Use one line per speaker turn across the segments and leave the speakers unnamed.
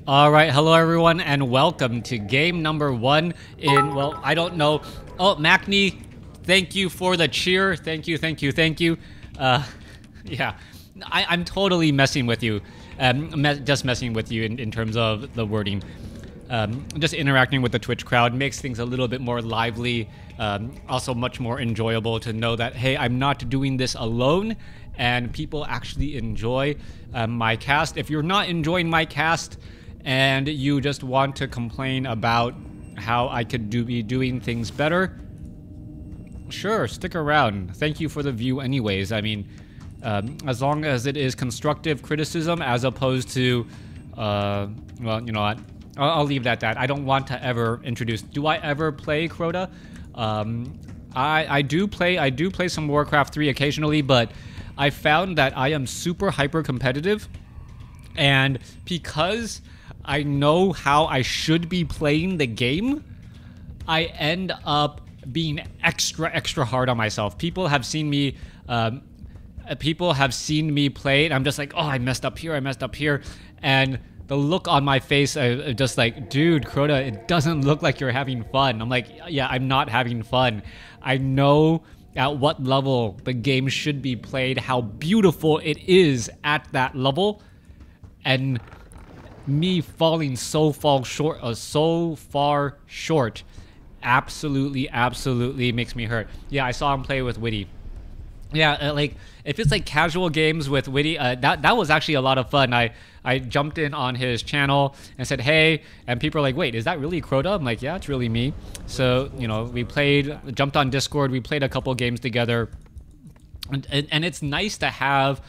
All right, hello everyone, and welcome to game number one in, well, I don't know. Oh, Macney, thank you for the cheer. Thank you, thank you, thank you. Yeah, I'm totally messing with you. Just messing with you in terms of the wording. Just interacting with the Twitch crowd makes things a little bit more lively. Also much more enjoyable to know that, hey, I'm not doing this alone, and people actually enjoy my cast. If you're not enjoying my cast, and you just want to complain about how I could be doing things better, sure, stick around. Thank you for the view anyways. I mean, as long as it is constructive criticism as opposed to, well, you know what? I'll leave that at that. I don't want to ever introduce... Do I ever play Crota? I do play some Warcraft 3 occasionally, but I found that I am super hyper competitive, and because I know how I should be playing the game, I end up being extra hard on myself. People have seen me play, and I'm just like, oh, I messed up here, and the look on my face, just like, dude, Crota, it doesn't look like you're having fun. I'm like, yeah, I'm not having fun. I know at what level the game should be played, how beautiful it is at that level, and me falling so far short absolutely makes me hurt. Yeah, I saw him play with Witty. Yeah, like, if it's like casual games with Witty, that was actually a lot of fun. I jumped in on his channel and said, hey, and people are like, wait, is that really Crota? I'm like, yeah, it's really me. So, you know, we jumped on Discord, we played a couple games together, and it's nice to have,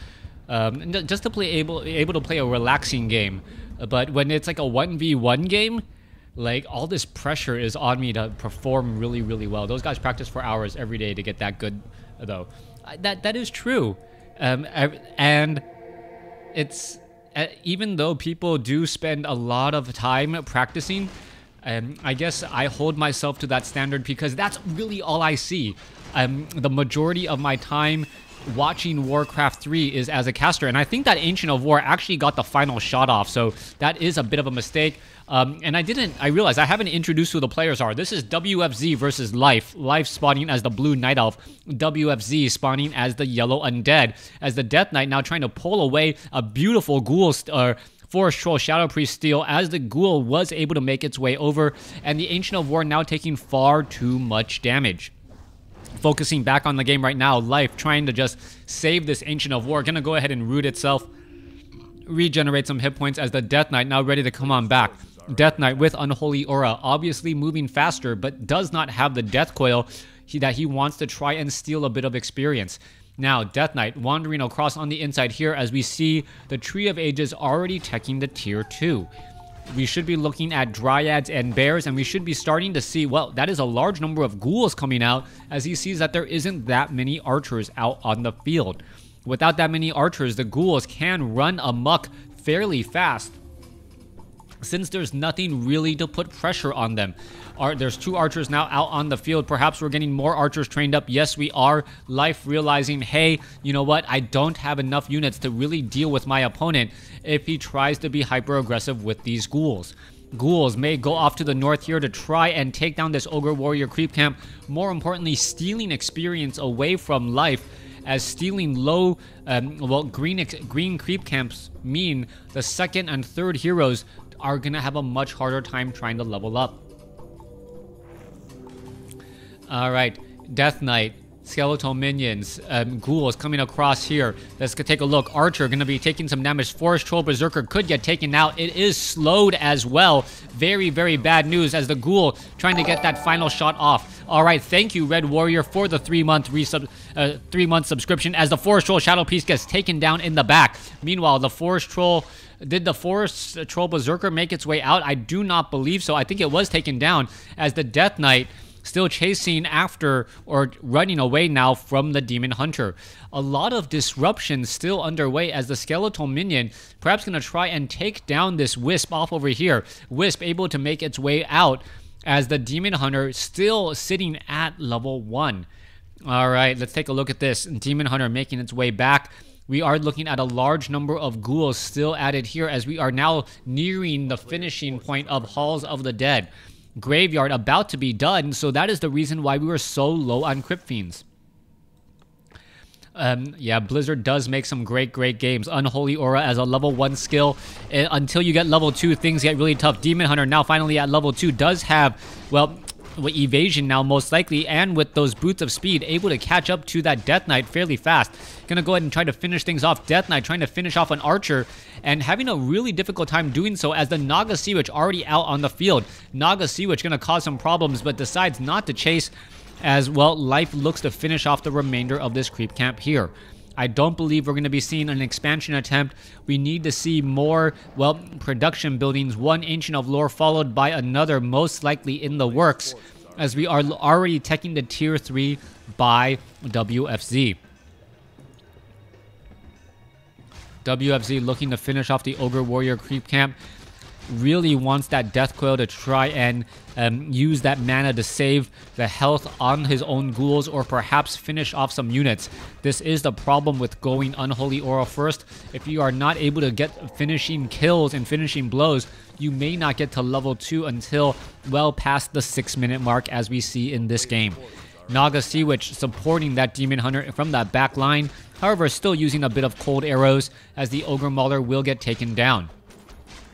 just to play able to play a relaxing game. But when it's like a 1v1 game, like, all this pressure is on me to perform really well. Those guys practice for hours every day to get that good, though. That is true. And it's, even though people do spend a lot of time practicing, I guess I hold myself to that standard because that's really all I see. The majority of my time watching Warcraft 3 is as a caster, and I think that Ancient of War actually got the final shot off, so that is a bit of a mistake. And I realized I haven't introduced who the players are. This is WFZ versus Life spawning as the blue Night Elf, WFZ spawning as the yellow Undead, as the Death Knight now trying to pull away a beautiful Ghoul Forest Troll Shadow Priest steal, as the Ghoul was able to make its way over, and the Ancient of War now taking far too much damage. Focusing back on the game right now, Life trying to just save this Ancient of War. Gonna go ahead and root itself, regenerate some hit points as the Death Knight now ready to come on back. Death Knight with Unholy Aura, obviously moving faster, but does not have the Death Coil that he wants to try and steal a bit of experience. Now, Death Knight wandering across on the inside here as we see the Tree of Ages already teching the tier 2. We should be looking at Dryads and Bears, and we should be starting to see, well, that is a large number of Ghouls coming out as he sees that there isn't that many Archers out on the field. Without that many Archers, the Ghouls can run amok fairly fast, since there's nothing really to put pressure on them. There's 2 Archers now out on the field. Perhaps we're getting more Archers trained up. Yes, we are. Life realizing, hey, you know what? I don't have enough units to really deal with my opponent if he tries to be hyper-aggressive with these Ghouls. Ghouls may go off to the north here to try and take down this Ogre Warrior creep camp. More importantly, stealing experience away from Life, as stealing low, green creep camps mean the second and third heroes are gonna have a much harder time trying to level up. Alright, Death Knight, Skeletal Minions, Ghouls coming across here. Let's take a look. Archer gonna be taking some damage. Forest Troll Berserker could get taken out. It is slowed as well. Very bad news as the Ghoul trying to get that final shot off. Alright, thank you, Red Warrior, for the 3-month subscription, as the Forest Troll Shadow Priest gets taken down in the back. Meanwhile, the Forest Troll... Did the Forest Troll Berserker make its way out? I do not believe so. I think it was taken down, as the Death Knight still chasing after or running away now from the Demon Hunter. A lot of disruption still underway as the Skeletal Minion perhaps going to try and take down this Wisp off over here. Wisp able to make its way out as the Demon Hunter still sitting at level 1. All right, let's take a look at this. Demon Hunter making its way back. we are looking at a large number of ghouls still added here as we are now nearing the finishing point of Halls of the Dead. Graveyard about to be done, so that is the reason why we were so low on Crypt Fiends. Yeah, Blizzard does make some great games. Unholy Aura as a level 1 skill. Until you get level 2, things get really tough. Demon Hunter now finally at level 2 does have, well, evasion now most likely, and with those boots of speed, able to catch up to that Death Knight fairly fast. Gonna go ahead and try to finish things off. Death Knight trying to finish off an Archer, and having a really difficult time doing so as the Naga Sea Witch already out on the field. Naga Sea Witch gonna cause some problems, but decides not to chase as, well, Life looks to finish off the remainder of this creep camp here. I don't believe we're going to be seeing an expansion attempt. We need to see more, well, production buildings. One Ancient of Lore followed by another, most likely in the works, as we are already taking the tier 3 by WFZ. WFZ looking to finish off the Ogre Warrior creep camp. Really wants that Death Coil to try and use that mana to save the health on his own ghouls, or perhaps finish off some units. This is the problem with going Unholy Aura first. If you are not able to get finishing kills and finishing blows, you may not get to level 2 until well past the 6-minute mark, as we see in this game. Naga Sea Witch supporting that Demon Hunter from that back line, however still using a bit of cold arrows as the Ogre Mauler will get taken down.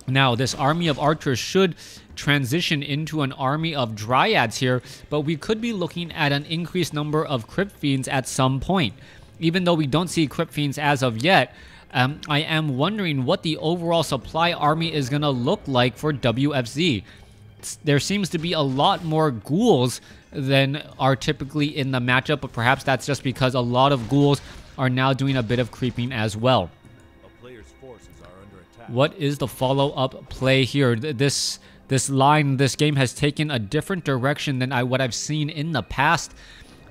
Now, this army of archers should transition into an army of dryads here, but we could be looking at an increased number of Crypt Fiends at some point. Even though we don't see Crypt Fiends as of yet, I am wondering what the overall supply army is going to look like for WFZ. There seems to be a lot more ghouls than are typically in the matchup, but perhaps that's just because a lot of ghouls are now doing a bit of creeping as well. What is the follow-up play here? This game has taken a different direction than what I've seen in the past.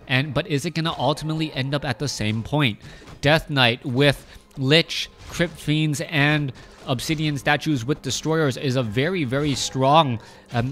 But is it going to ultimately end up at the same point? Death Knight with Lich, Crypt Fiends, and Obsidian Statues with Destroyers is a very strong,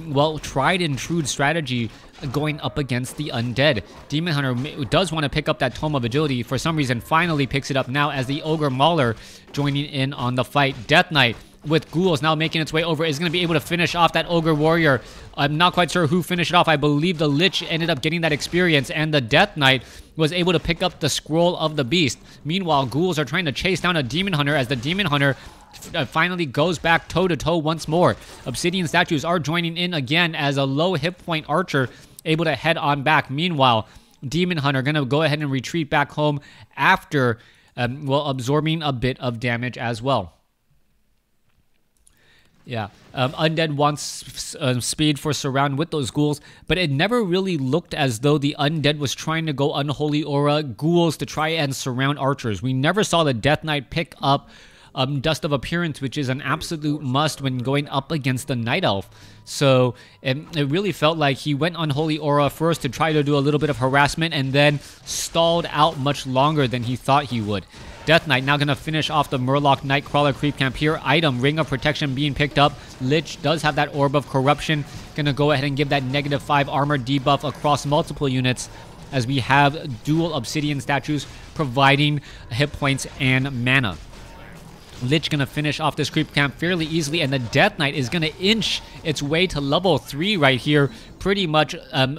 well, tried and true strategy going up against the Undead. Demon Hunter does want to pick up that Tome of Agility. For some reason, finally picks it up now as the Ogre Mauler joining in on the fight. Death Knight with ghouls now making its way over is going to be able to finish off that Ogre Warrior. I'm not quite sure who finished it off. I believe the Lich ended up getting that experience, and the Death Knight was able to pick up the Scroll of the Beast. Meanwhile, ghouls are trying to chase down a Demon Hunter as the Demon Hunter finally goes back toe-to-toe once more. Obsidian Statues are joining in again as a low hit point archer able to head on back. Meanwhile, Demon Hunter going to go ahead and retreat back home after, well, absorbing a bit of damage as well. Yeah, Undead wants speed for surround with those ghouls, but it never really looked as though the Undead was trying to go Unholy Aura ghouls to try and surround archers. We never saw the Death Knight pick up Dust of Appearance, which is an absolute must when going up against the Night Elf. So it really felt like he went Unholy Aura first to try to do a little bit of harassment and then stalled out much longer than he thought he would. Death Knight now going to finish off the Murloc Nightcrawler creep camp here. Item, Ring of Protection being picked up. Lich does have that Orb of Corruption. Going to go ahead and give that -5 armor debuff across multiple units as we have dual Obsidian Statues providing hit points and mana. Lich gonna finish off this creep camp fairly easily, and the Death Knight is gonna inch its way to level 3 right here, pretty much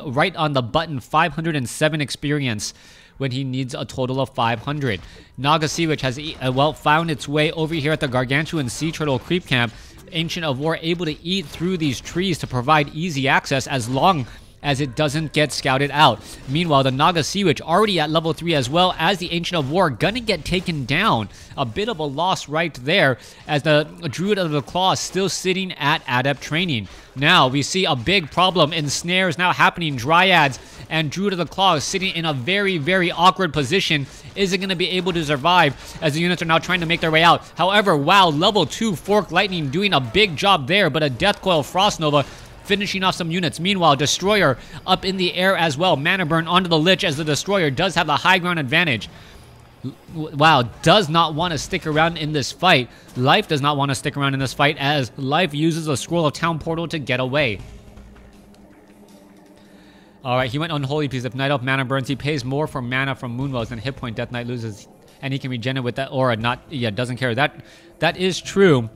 right on the button. 507 experience when he needs a total of 500. Naga Sea Witch has well found its way over here at the Gargantuan Sea Turtle creep camp. Ancient of War able to eat through these trees to provide easy access as long as it doesn't get scouted out. Meanwhile, the Naga Sea Witch already at level 3 as well as the Ancient of War gonna get taken down. A bit of a loss right there as the Druid of the Claw still sitting at Adept training. Now we see a big problem in snares now happening. Dryads and Druid of the Claw is sitting in a very awkward position. Isn't going to be able to survive as the units are now trying to make their way out. However, wow, level 2 Forked Lightning doing a big job there, but a Death Coil Frost Nova finishing off some units. Meanwhile, Destroyer up in the air as well. Mana Burn onto the Lich as the Destroyer does have the high ground advantage. Wow, does not want to stick around in this fight. Life does not want to stick around in this fight as Life uses a Scroll of Town Portal to get away. Alright, he went Unholy because if Night Elf mana burns, he pays more for mana from Moonwells than hit point. Death Knight loses and he can regen it with that aura. Doesn't care. That is true.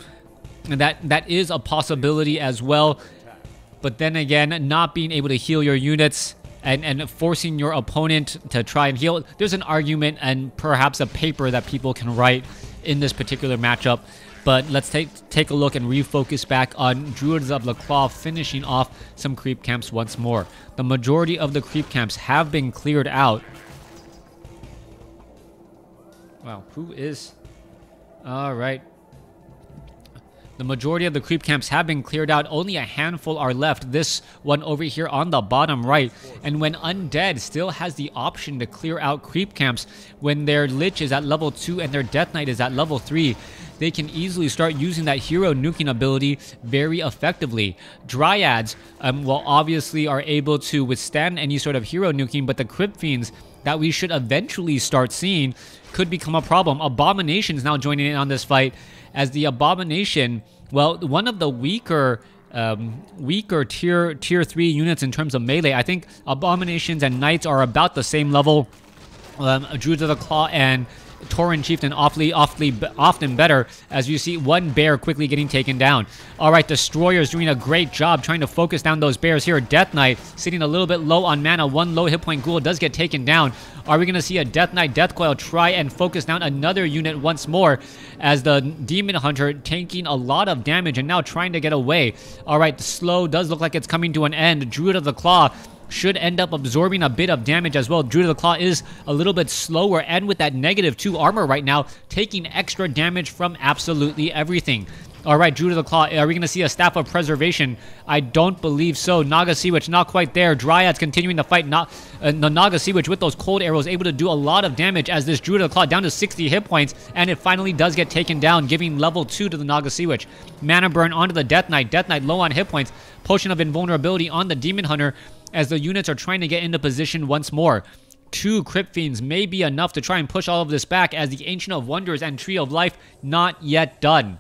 And that is a possibility as well. But then again, not being able to heal your units and forcing your opponent to try and heal. There's an argument and perhaps a paper that people can write in this particular matchup. But let's take a look and refocus back on Druids of the Claw finishing off some creep camps once more. The majority of the creep camps have been cleared out. Wow, who is... Alright. The majority of the creep camps have been cleared out. Only a handful are left. This one over here on the bottom right. And when Undead still has the option to clear out creep camps, when their Lich is at level 2 and their Death Knight is at level 3, they can easily start using that hero nuking ability very effectively. Dryads, well, obviously are able to withstand any sort of hero nuking, but the Crypt Fiends that we should eventually start seeing could become a problem. Abomination's now joining in on this fight, as the Abomination, well, one of the weaker tier 3 units in terms of melee. I think Abominations and Knights are about the same level. Druids of the Claw and Tauren Chieftain often better, as you see one bear quickly getting taken down. Alright, Destroyer's doing a great job trying to focus down those bears here. Death Knight sitting a little bit low on mana. One low hit point ghoul does get taken down. Are we going to see a Death Knight Death Coil try and focus down another unit once more, as the Demon Hunter taking a lot of damage and now trying to get away. Alright, the slow does look like it's coming to an end. Druid of the Claw should end up absorbing a bit of damage as well. Druid of the Claw is a little bit slower, and with that -2 armor right now, taking extra damage from absolutely everything. Alright, Druid of the Claw, are we going to see a Staff of Preservation? I don't believe so. Naga Sea Witch not quite there. Dryads continuing to fight. The Naga Sea Witch with those cold arrows able to do a lot of damage, as this Druid of the Claw down to 60 hit points, and it finally does get taken down, giving level 2 to the Naga Sea Witch. Mana Burn onto the Death Knight. Death Knight low on hit points. Potion of Invulnerability on the Demon Hunter, as the units are trying to get into position once more. 2 Crypt Fiends may be enough to try and push all of this back, as the Ancient of Wonders and Tree of Life not yet done.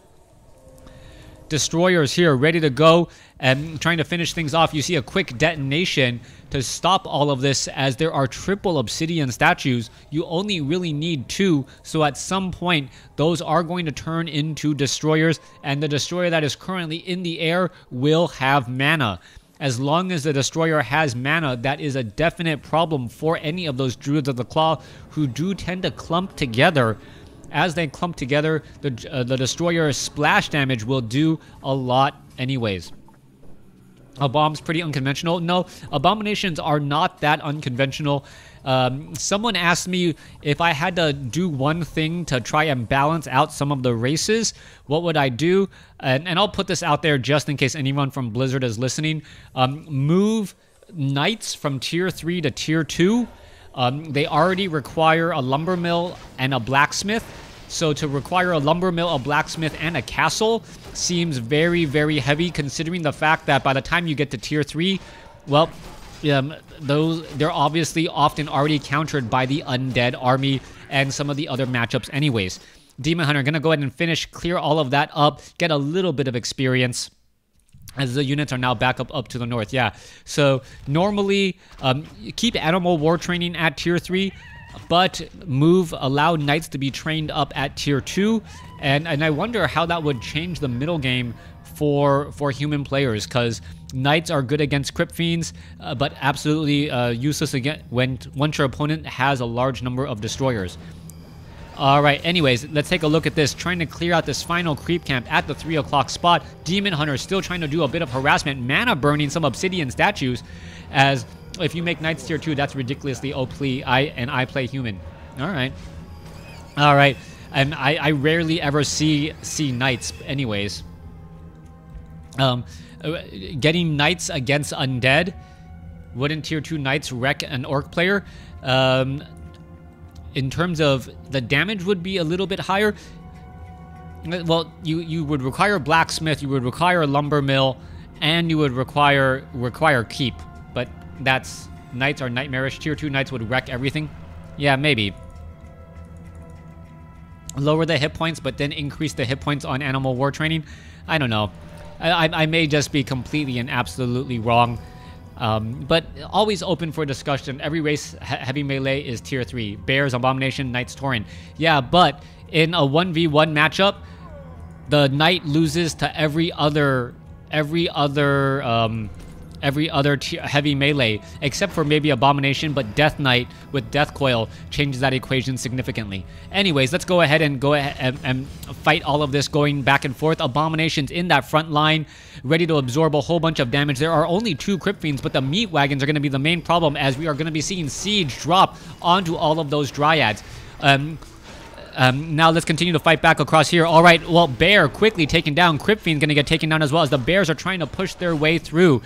Destroyers here ready to go and trying to finish things off. You see a quick detonation to stop all of this, as there are triple obsidian statues. You only really need 2, so at some point those are going to turn into destroyers, and the destroyer that is currently in the air will have mana. As long as the destroyer has mana, that is a definite problem for any of those Druids of the Claw, who do tend to clump together. As they clump together, the destroyer's splash damage will do a lot anyways. A bomb's pretty unconventional. No, Abominations are not that unconventional. Someone asked me if I had to do one thing to try and balance out some of the races, what would I do? And I'll put this out there just in case anyone from Blizzard is listening. Move Knights from tier 3 to tier 2. They already require a lumber mill and a blacksmith. So to require a lumber mill, a blacksmith, and a castle seems very, very heavy, considering the fact that by the time you get to tier 3, well, they're obviously often already countered by the Undead army and some of the other matchups anyways. Demon Hunter gonna go ahead and finish, clear all of that up, get a little bit of experience, as the units are now back up to the north. Yeah, so normally keep Animal War Training at tier 3, but allow Knights to be trained up at tier 2, and I wonder how that would change the middle game for human players, because Knights are good against Crypt Fiends, but absolutely useless again once your opponent has a large number of destroyers. Alright, anyways, let's take a look at this. Trying to clear out this final creep camp at the 3 o'clock spot. Demon Hunter still trying to do a bit of harassment. Mana burning some obsidian statues, as if you make Knights tier 2, that's ridiculously OP. I play human. Alright. Alright. And I rarely ever see Knights anyways. Getting Knights against Undead. Wouldn't tier 2 Knights wreck an Orc player? In terms of the damage would be a little bit higher. Well, you would require blacksmith, you would require a lumber mill, and you would require keep. But that's, Knights are nightmarish. Tier 2 Knights would wreck everything. Yeah, maybe. Lower the hit points, but then increase the hit points on Animal War Training. I don't know. I may just be completely and absolutely wrong. But always open for discussion. Every race heavy melee is tier 3. Bears, Abomination, Knights, Tauren. Yeah, but in a 1v1 matchup, the Knight loses to every other heavy melee, except for maybe Abomination, but Death Knight with Death Coil changes that equation significantly. Anyways, let's go ahead and fight all of this going back and forth. Abomination's in that front line, ready to absorb a whole bunch of damage. There are only 2 Crypt Fiends, but the Meat Wagons are going to be the main problem, as we are going to be seeing Siege drop onto all of those Dryads. Now let's continue to fight back across here. All right, well, Bear quickly taken down. Crypt Fiend's going to get taken down as well, as the Bears are trying to push their way through.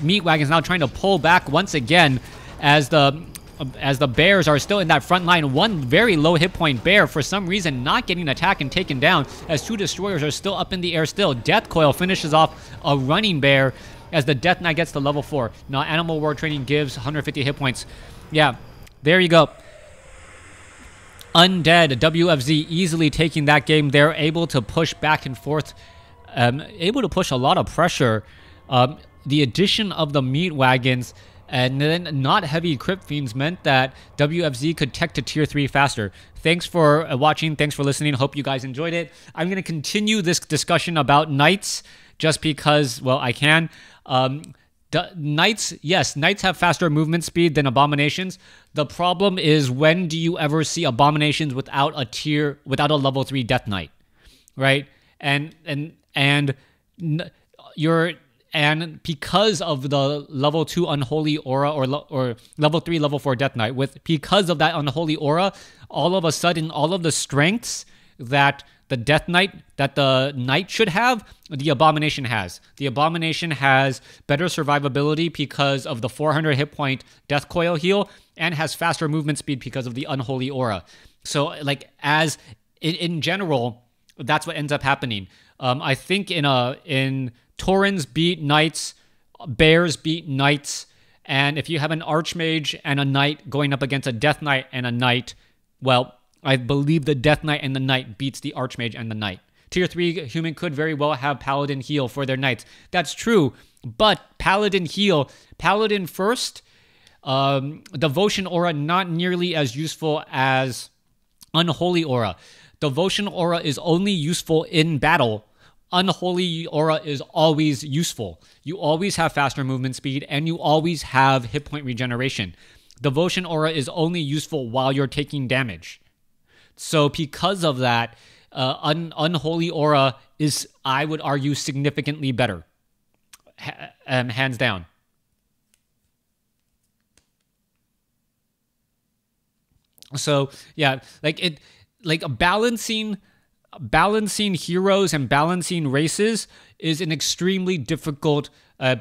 Meat Wagon's now trying to pull back once again, as the Bears are still in that front line. One very low hit point Bear, for some reason, not getting attacked and taken down, as 2 Destroyers are still up in the air still. Death Coil finishes off a running Bear, as the Death Knight gets to level 4. Now, Animal War Training gives 150 hit points. Yeah, there you go. Undead, WFZ easily taking that game. They're able to push back and forth, able to push a lot of pressure. The addition of the Meat Wagons and then not heavy Crypt Fiends meant that WFZ could tech to tier 3 faster. Thanks for watching. Thanks for listening. Hope you guys enjoyed it. I'm going to continue this discussion about Knights just because, well, I can. Knights, yes, Knights have faster movement speed than Abominations. The problem is, when do you ever see Abominations without a level 3 Death Knight, right? And because of the level 2 Unholy Aura or level 3, level 4 Death Knight, because of that Unholy Aura, all of a sudden, all of the strengths that the Knight should have, the Abomination has. The Abomination has better survivability because of the 400 hit point Death Coil heal, and has faster movement speed because of the Unholy Aura. So, like, as in general, that's what ends up happening. I think in Taurens beat Knights, Bears beat Knights, and if you have an Archmage and a Knight going up against a Death Knight and a Knight, well, I believe the Death Knight and the Knight beats the Archmage and the Knight. Tier 3 human could very well have Paladin heal for their Knights. That's true, but Paladin heal, Paladin first, Devotion Aura not nearly as useful as Unholy Aura. Devotion Aura is only useful in battle. Unholy Aura is always useful. You always have faster movement speed, and you always have hit point regeneration. Devotion Aura is only useful while you're taking damage. So because of that, Unholy Aura is, I would argue, significantly better. Hands down. So yeah, balancing heroes and balancing races is an extremely difficult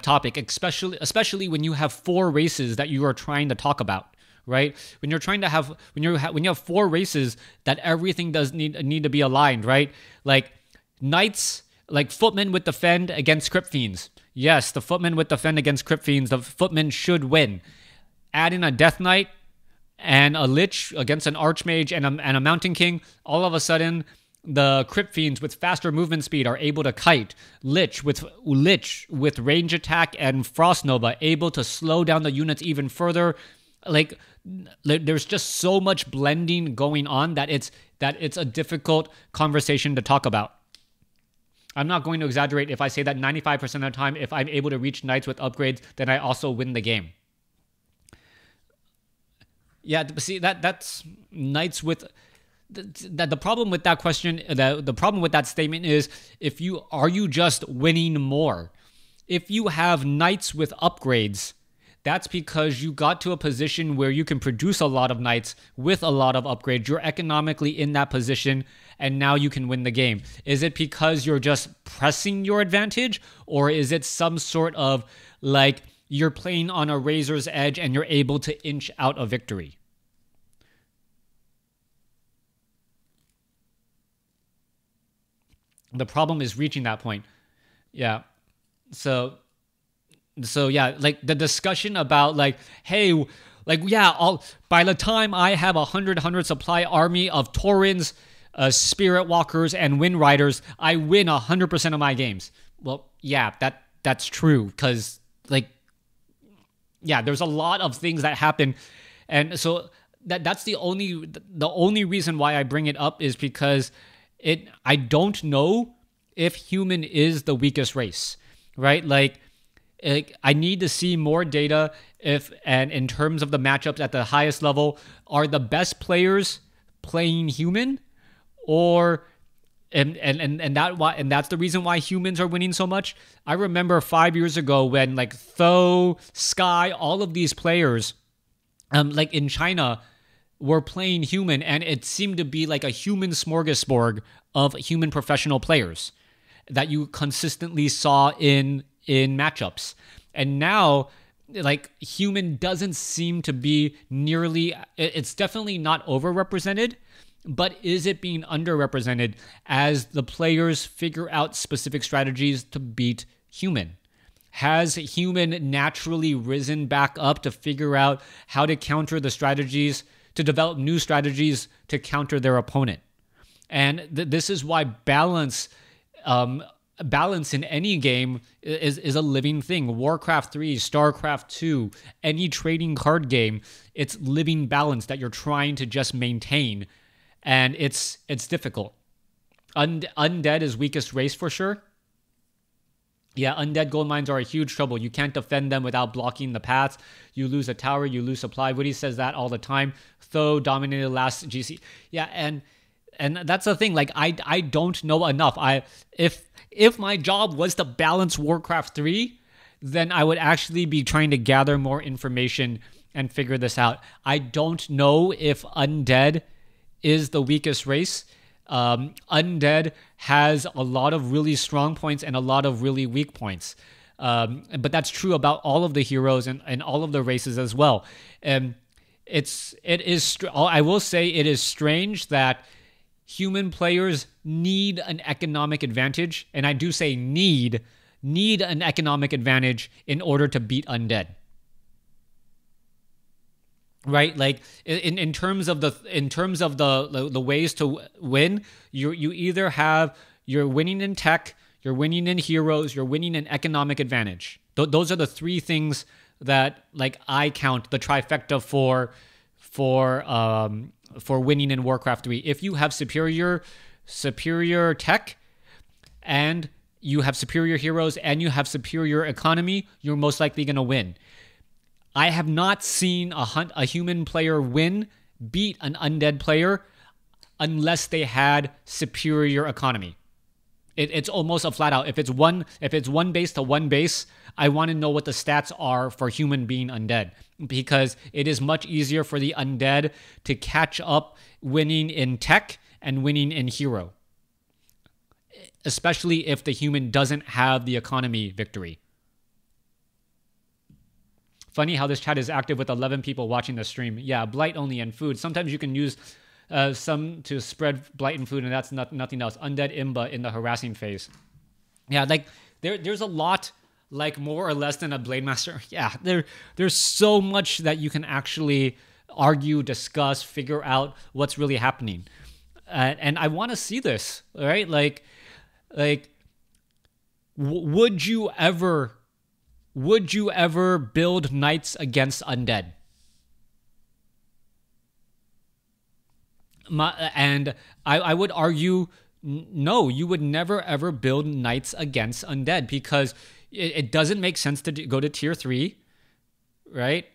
topic, especially when you have 4 races that you are trying to talk about, right? When you're trying to have when you have 4 races that everything does need to be aligned, right? Like Knights, like Footmen with Defend against Crypt Fiends. Yes, the Footmen with Defend against Crypt Fiends, the Footmen should win. Add in a Death Knight and a Lich against an Archmage and a Mountain King, all of a sudden the Crypt Fiends with faster movement speed are able to kite. Lich with range attack and Frost Nova able to slow down the units even further. Like, there's just so much blending going on that it's a difficult conversation to talk about. I'm not going to exaggerate if I say that 95% of the time, if I'm able to reach Knights with upgrades, then I also win the game. Yeah, see, that's Knights with... The problem with that question, the problem with that statement is, are you just winning more? If you have Knights with upgrades, that's because you got to a position where you can produce a lot of Knights with a lot of upgrades. You're economically in that position, and now you can win the game. Is it because you're just pressing your advantage, or is it some sort of, like, you're playing on a razor's edge and you're able to inch out a victory? The problem is reaching that point. Yeah. So yeah, like the discussion about, like, hey, like, yeah, by the time I have 100 supply army of Taurens, Spirit Walkers, and Wind Riders, I win 100% of my games. Well, yeah, that's true, because, like, yeah, there's a lot of things that happen, and so that's the only reason why I bring it up is because I don't know if human is the weakest race, right? Like I need to see more data and in terms of the matchups at the highest level, are the best players playing human, or and that's the reason why humans are winning so much. I remember 5 years ago when like Tho, Sky, all of these players, like in China, were playing human, and it seemed to be like a human smorgasbord of human professional players that you consistently saw in matchups. And now, like, human doesn't seem to be nearly, it's definitely not overrepresented, but is it being underrepresented as the players figure out specific strategies to beat human? Has human naturally risen back up to figure out how to counter the strategies, to develop new strategies to counter their opponent? And this is why balance in any game is a living thing. Warcraft 3, Starcraft 2, any trading card game, it's living balance that you're trying to just maintain. And it's difficult. Undead is weakest race for sure. Yeah, undead gold mines are a huge trouble. You can't defend them without blocking the paths. You lose a tower, you lose supply. Woody says that all the time. Tho dominated last GC. Yeah, and that's the thing. Like I don't know enough. If my job was to balance Warcraft 3, then I would actually be trying to gather more information and figure this out. I don't know if undead is the weakest race. Undead has a lot of really strong points and a lot of really weak points. But that's true about all of the heroes and all of the races as well. I will say it is strange that human players need an economic advantage, and I do say need an economic advantage in order to beat undead. Right, like in terms of the ways to win, you either you're winning in tech, you're winning in heroes, you're winning in economic advantage. Those are the three things that like I count the trifecta for winning in Warcraft 3. If you have superior tech, and you have superior heroes, and you have superior economy, you're most likely going to win. I have not seen a human player beat an undead player unless they had superior economy. It's almost a flat out. If it's one base to one base, I want to know what the stats are for human being undead, because it is much easier for the undead to catch up winning in tech and winning in hero, especially if the human doesn't have the economy victory. Funny how this chat is active with 11 people watching the stream. Yeah, blight only and food. Sometimes you can use some to spread blight and food, and that's nothing else. Undead Imba in the harassing phase. Yeah, like there's a lot, like more or less than a Blade Master. Yeah, there's so much that you can actually argue, discuss, figure out what's really happening. And I want to see this, right? Like, would you ever build knights against undead? I would argue, no, you would never ever build knights against undead, because it doesn't make sense to go to tier 3, right?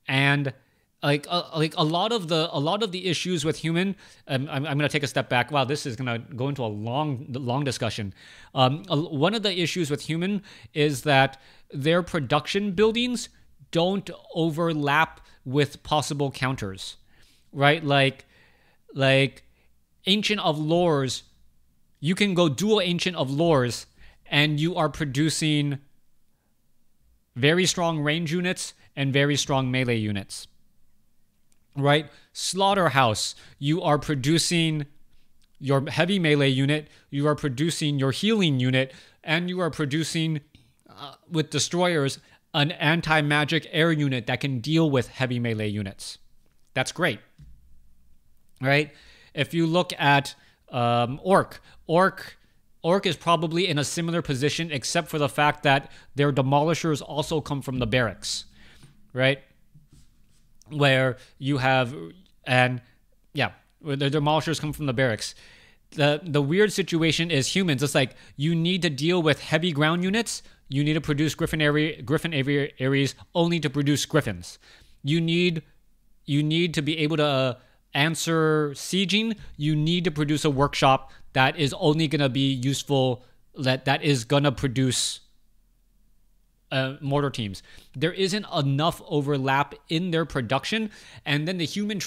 And like a lot of the issues with human, I'm gonna take a step back. Wow, this is gonna go into a long discussion. One of the issues with human is that their production buildings don't overlap with possible counters, right? Like Ancient of Lores, you can go dual Ancient of Lores, and you are producing very strong range units and very strong melee units, right? Slaughterhouse, you are producing your heavy melee unit, you are producing your healing unit, and you are producing, with destroyers, an anti-magic air unit that can deal with heavy melee units. That's great, right? If you look at Orc is probably in a similar position, except for the fact that their demolishers also come from the barracks, right? Where you have, and yeah, where the demolishers come from the barracks. The weird situation is humans. It's like you need to deal with heavy ground units. You need to produce Griffin Aries only to produce Griffins. You need to be able to answer sieging. You need to produce a workshop that is only going to be useful, that is going to produce mortar teams. There isn't enough overlap in their production, and then the human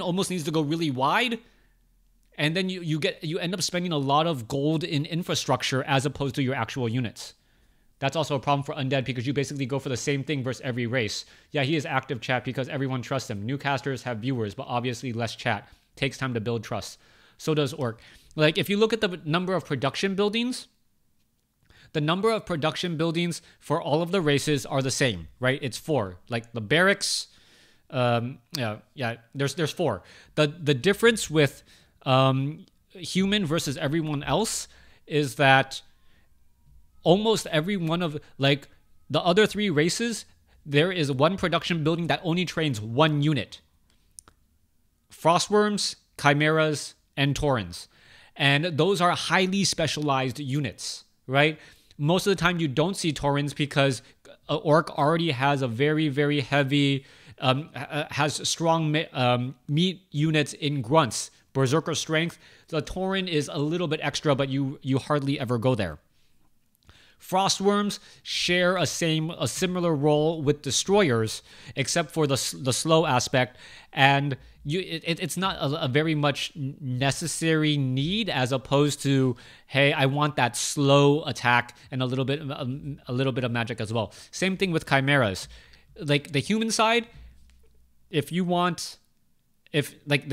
almost needs to go really wide, and then you end up spending a lot of gold in infrastructure as opposed to your actual units. That's also a problem for Undead because you basically go for the same thing versus every race. Yeah, he is active chat because everyone trusts him. New casters have viewers, but obviously less chat. Takes time to build trust. So does Orc. Like, if you look at the number of production buildings, the number of production buildings for all of the races are the same, right? It's 4. Like the barracks, there's 4. The difference with human versus everyone else is that almost every one of, like, the other 3 races, there is one production building that only trains 1 unit. Frostworms, Chimeras, and Taurens. And those are highly specialized units, right? Most of the time you don't see Taurens because Orc already has a very, very heavy, has strong meat units in grunts. Berserker strength. The Tauren is a little bit extra, but you hardly ever go there. Frostworms share a similar role with destroyers, except for the slow aspect, and it's not a very much necessary need, as opposed to, hey, I want that slow attack and a little bit of magic as well. Same thing with chimeras. Like the human side, the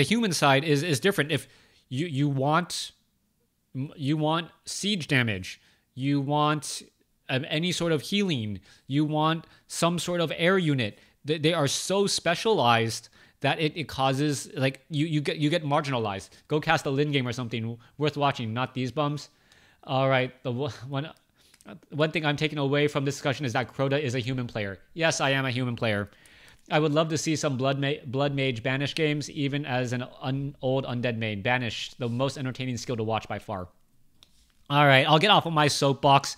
human side is different. If you want siege damage, you want any sort of healing, you want some sort of air unit. They are so specialized that it causes, like, you get marginalized. Go cast a Lin game or something worth watching, not these bums. All right, the one thing I'm taking away from this discussion is that Crota is a human player. Yes, I am a human player. I would love to see some Blood Mage Banish games, even as an old Undead main. Banish, the most entertaining skill to watch by far. All right, I'll get off of my soapbox.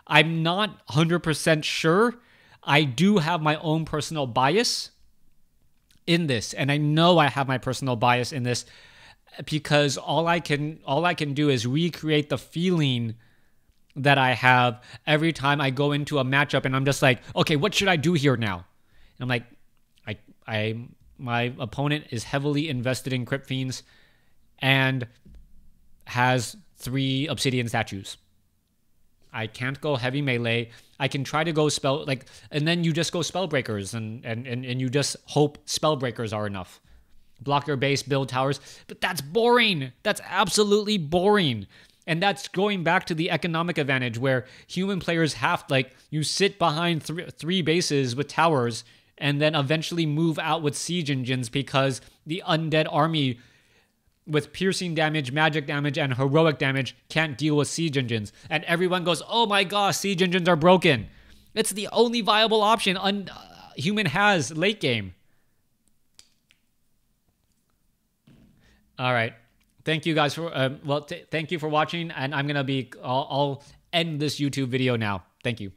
I'm not 100% sure. I do have my own personal bias in this, and I know I have my personal bias in this because all I can do is recreate the feeling that I have every time I go into a matchup, and I'm just like, okay, what should I do here now? And I'm like, my opponent is heavily invested in Crypt Fiends and has 3 Obsidian statues. I can't go heavy melee. I can try to go and then you just go Spellbreakers and you just hope Spellbreakers are enough. Block your base, build towers. But that's boring. That's absolutely boring. And that's going back to the economic advantage where human players have, you sit behind 3 bases with towers and then eventually move out with siege engines because the undead army with piercing damage, magic damage, and heroic damage can't deal with siege engines. And everyone goes, oh my gosh, siege engines are broken. It's the only viable option human has late game. All right. Thank you guys for, thank you for watching. And I'll end this YouTube video now. Thank you.